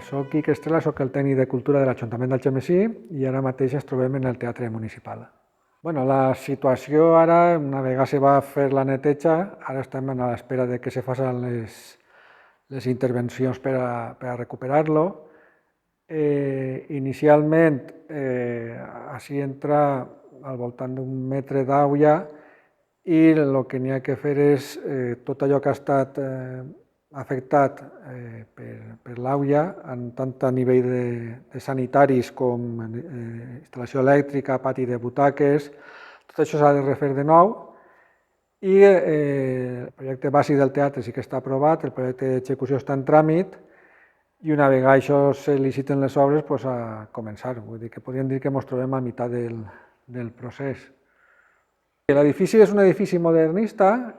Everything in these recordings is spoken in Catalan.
Soc Quique Estrela, soc el tècnic de cultura de l'Ajuntament d'Algemesí i ara mateix ens trobem en el Teatre Municipal. La situació ara, una vegada se va fer la neteja, ara estem a l'espera de que se facin les intervencions per a recuperar-lo. Inicialment, així entra al voltant d'un metre d'aigua i el que n'hi ha que fer és tot allò que ha estat afectat per l'aigua, tant a nivell de sanitaris com instal·lació elèctrica, pati de butaques, tot això s'ha de refer de nou i el projecte bàsic del teatre sí que està aprovat, el projecte d'execució està en tràmit i una vegada això se liciten les obres, doncs a començar. Vull dir que podríem dir que ens trobem a meitat del procés. L'edifici és un edifici modernista,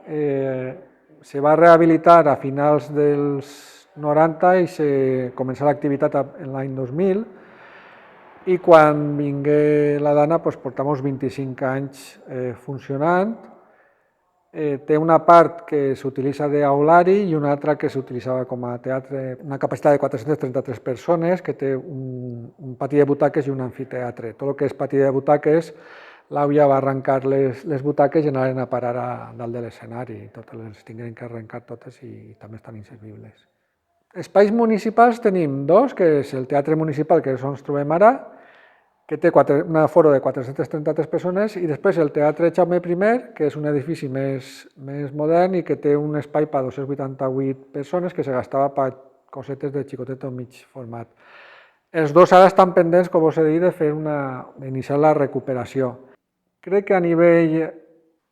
se va rehabilitar a finals dels 90 i se començà l'activitat l'any 2000 i quan vingué la dana portam uns 25 anys funcionant. Té una part que s'utilitza d'aulari i una altra que s'utilitzava com a teatre, una capacitat de 433 persones, que té un pati de butaques i un amfiteatre. Tot el que és pati de butaques, l'aigua va arrencar les butaques i anaren a parar a dalt de l'escenari. Totes les tingueren que arrencar totes i també estan inservibles. Espais municipals tenim dos, que és el Teatre Municipal, que és on ens trobem ara, que té un aforo de 433 persones, i després el Teatre Jaume I, que és un edifici més modern i que té un espai per a 288 persones que se gastava per cosetes de xicotet o mig format. Els dos ara estan pendents, com us he dit, d'iniciar la recuperació. Crec que a nivell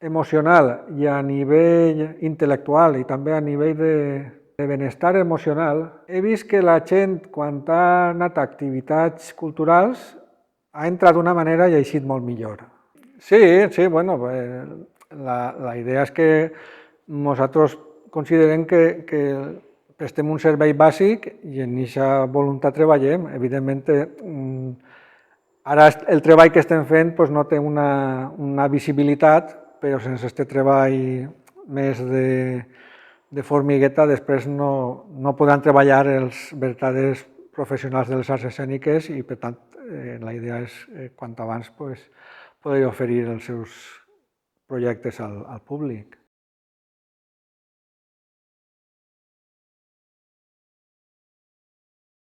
emocional i a nivell intel·lectual i també a nivell de benestar emocional, he vist que la gent, quan ha anat a activitats culturals, ha entrat d'una manera i ha eixit molt millor. Sí, la idea és que nosaltres considerem que prestem un servei bàsic i en aquesta voluntat treballem. Evidentment, ara el treball que estem fent no té una visibilitat, però sense aquest treball més de formigueta després no podran treballar els verdaders professionals de les arts escèniques i, per tant, la idea és, quant abans, poder oferir els seus projectes al públic.